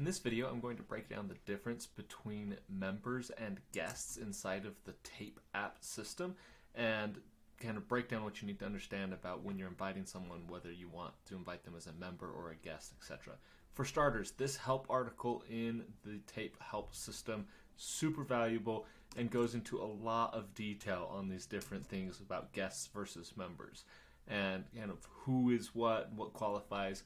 In this video, I'm going to break down the difference between members and guests inside of the Tape app system and kind of break down what you need to understand about when you're inviting someone, whether you want to invite them as a member or a guest, etc. For starters, this help article in the Tape help system, super valuable and goes into a lot of detail on these different things about guests versus members and kind of who is what qualifies.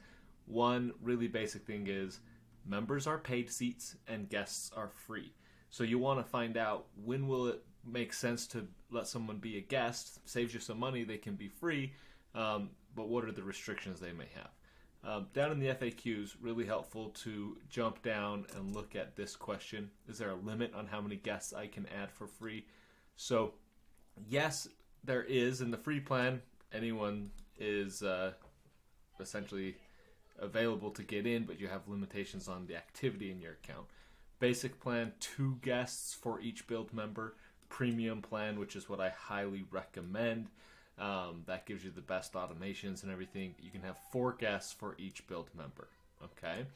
One really basic thing is members are paid seats and guests are free. So you want to find out when will it make sense to let someone be a guest. Saves you some money, they can be free, but what are the restrictions they may have? Down in the FAQs, really helpful to jump down and look at this question. Is there a limit on how many guests I can add for free? So yes, there is. In the free plan, anyone is essentially available to get in, but you have limitations on the activity in your account. Basic plan, 2 guests for each build member. Premium plan, which is what I highly recommend. That gives you the best automations and everything. You can have 4 guests for each build member. Okay.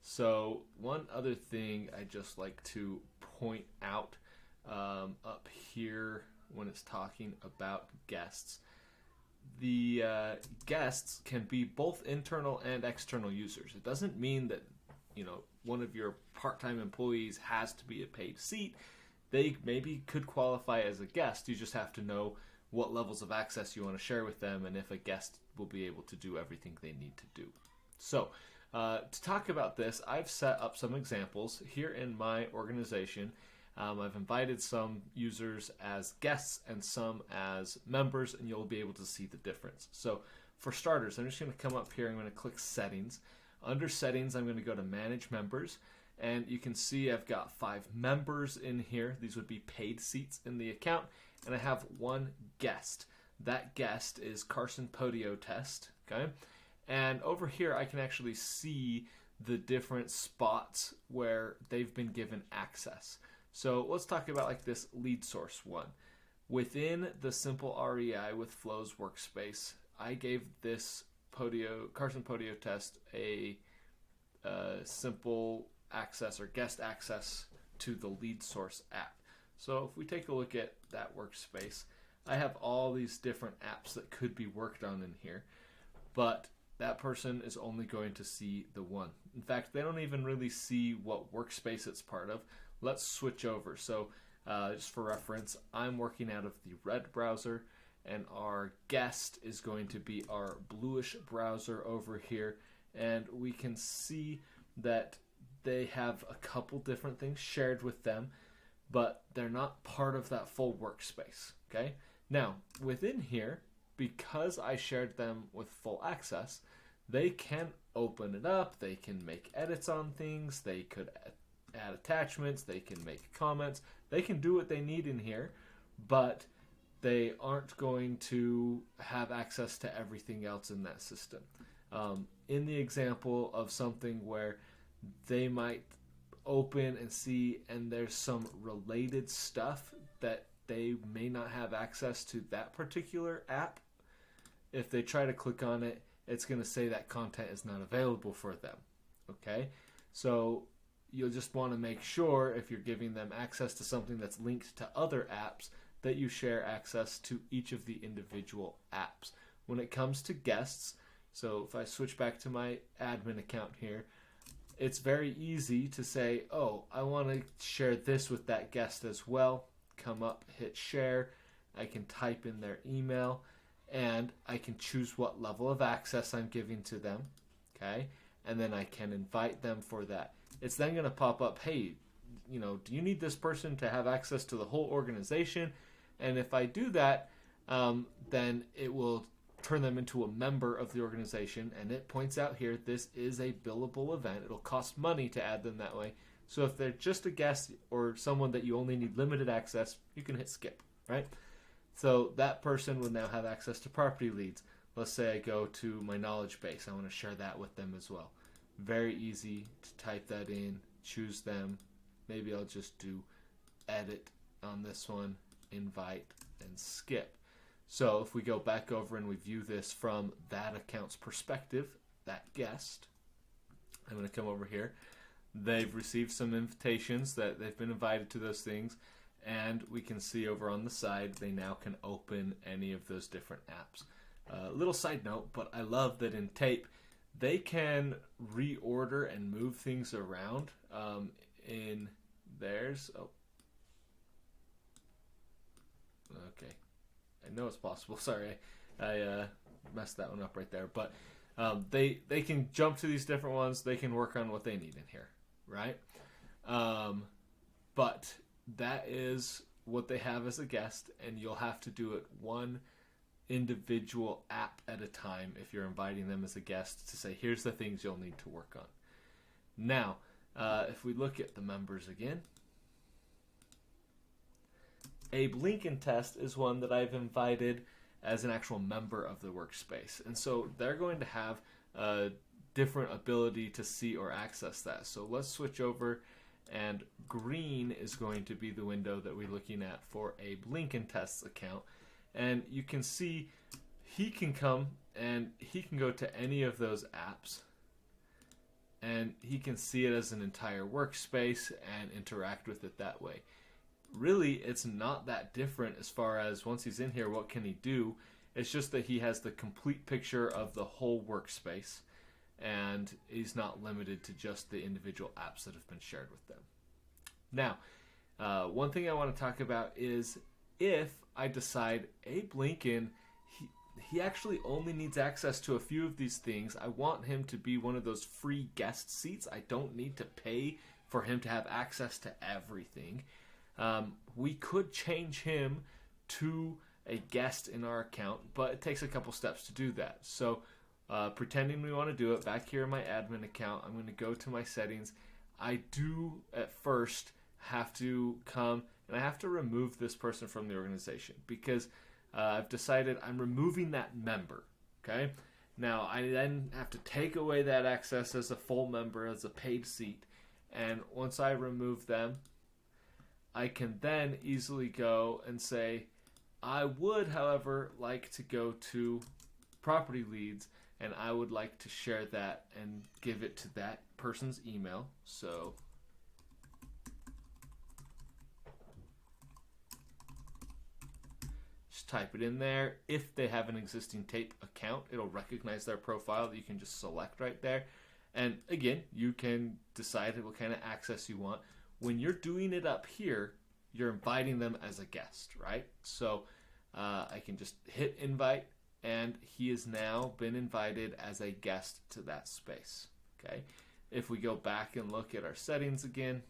So one other thing I just like to point out up here when it's talking about guests. The guests can be both internal and external users. It doesn't mean that one of your part-time employees has to be a paid seat. They maybe could qualify as a guest. You just have to know what levels of access you want to share with them and if a guest will be able to do everything they need to do. So to talk about this, I've set up some examples here in my organization. I've invited some users as guests and some as members, and you'll be able to see the difference. So for starters, I'm just going to come up here. I'm going to click Settings. Under Settings, I'm going to go to Manage Members, and you can see I've got 5 members in here. These would be paid seats in the account, and I have 1 guest. That guest is Carson Podio Test. Okay, and over here I can actually see the different spots where they've been given access. So let's talk about like this lead source one. Within the simple REI with Flows workspace, I gave this Carson Podio Test a simple access or guest access to the lead source app. So if we take a look at that workspace, I have all these different apps that could be worked on in here, but that person is only going to see the one. In fact, they don't even really see what workspace it's part of. Let's switch over. So just for reference, I'm working out of the red browser, and our guest is going to be our bluish browser over here. And we can see that they have a couple different things shared with them, but they're not part of that full workspace. Okay. Now, within here, because I shared them with full access, they can open it up, they can make edits on things, they could add attachments, they can make comments, they can do what they need in here, but they aren't going to have access to everything else in that system. In the example of something where they might open and see and there's some related stuff that they may not have access to that particular app, if they try to click on it, it's going to say that content is not available for them. Okay, so you'll just want to make sure if you're giving them access to something that's linked to other apps that you share access to each of the individual apps. When it comes to guests, so if I switch back to my admin account here, it's very easy to say, oh, I want to share this with that guest as well. Come up, hit share. I can type in their email and I can choose what level of access I'm giving to them. Okay, and then I can invite them for that. It's then going to pop up, hey, do you need this person to have access to the whole organization? And if I do that, then it will turn them into a member of the organization. And it points out here, this is a billable event. It'll cost money to add them that way. So if they're just a guest or someone that you only need limited access, you can hit skip, right? So that person will now have access to property leads. Let's say I go to my knowledge base. I want to share that with them as well. Very easy to type that in, choose them. Maybe I'll just do edit on this one, invite, and skip. So if we go back over and we view this from that account's perspective, that guest, I'm going to come over here. they've received some invitations that they've been invited to those things, and we can see over on the side they now can open any of those different apps. Little side note, but I love that in Tape they can reorder and move things around in theirs. Oh, okay. I know it's possible. Sorry, I messed that one up right there. But they can jump to these different ones. They can work on what they need in here, right? But that is what they have as a guest, and you'll have to do it one individual app at a time if you're inviting them as a guest to say, here's the things you'll need to work on. Now, if we look at the members again, Abe Lincoln Test is one that I've invited as an actual member of the workspace. And so they're going to have a different ability to see or access that. So let's switch over, and green is going to be the window that we're looking at for Abe Lincoln Test's account. And you can see he can come and he can go to any of those apps, and he can see it as an entire workspace and interact with it that way. Really, it's not that different as far as once he's in here, what can he do? It's just that he has the complete picture of the whole workspace, and he's not limited to just the individual apps that have been shared with them. Now, one thing I want to talk about is if I decide Abe Lincoln, he actually only needs access to a few of these things. I want him to be one of those free guest seats. I don't need to pay for him to have access to everything. We could change him to a guest in our account, but it takes a couple steps to do that. So pretending we want to do it, back here in my admin account, I'm going to go to my settings. I do at first have to come and I have to remove this person from the organization because I've decided I'm removing that member. Okay. Now I then have to take away that access as a full member, as a paid seat. And once I remove them, I can then easily go and say, I would, however, like to go to property leads, and I would like to share that and give it to that person's email. So just type it in there. If they have an existing Tape account, it'll recognize their profile that you can just select right there. And again, you can decide what kind of access you want. When you're doing it up here, you're inviting them as a guest, right? So I can just hit invite, and he has now been invited as a guest to that space, okay? If we go back and look at our settings again,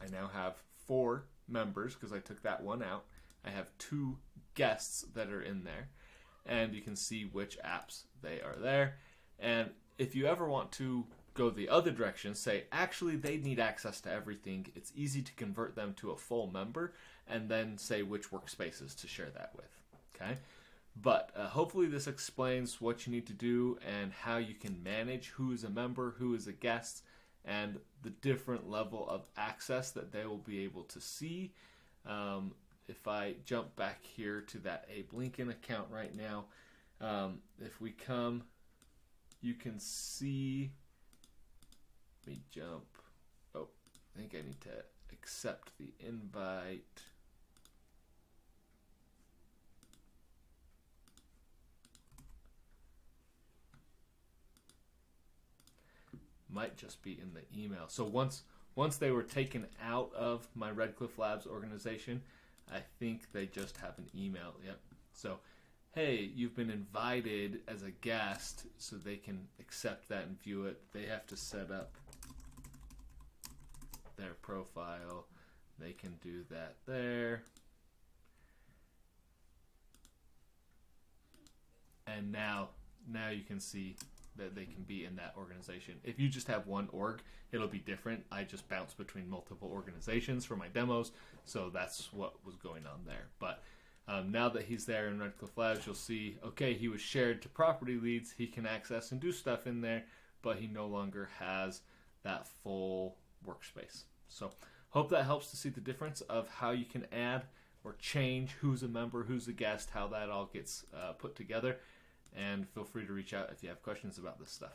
I now have 4 members because I took that one out. I have 2 guests that are in there, and you can see which apps they are there. And if you ever want to go the other direction, say actually they need access to everything, it's easy to convert them to a full member and then say which workspaces to share that with. Okay, but hopefully this explains what you need to do and how you can manage who is a member, who is a guest, and the different level of access that they will be able to see. If I jump back here to that Abe Lincoln account right now, if we come, you can see, let me jump. Oh, I think I need to accept the invite. Might just be in the email. So once they were taken out of my Red Cliff Labs organization, I think they just have an email. Yep. So, hey, you've been invited as a guest, so they can accept that and view it. They have to set up their profile. They can do that there. And now you can see that they can be in that organization. If you just have one org, it'll be different. I just bounce between multiple organizations for my demos, so that's what was going on there. But now that he's there in Red Cliff Labs, you'll see, okay, he was shared to property leads. He can access and do stuff in there, but he no longer has that full workspace. So hope that helps to see the difference of how you can add or change who's a member, who's a guest, how that all gets put together. And feel free to reach out if you have questions about this stuff.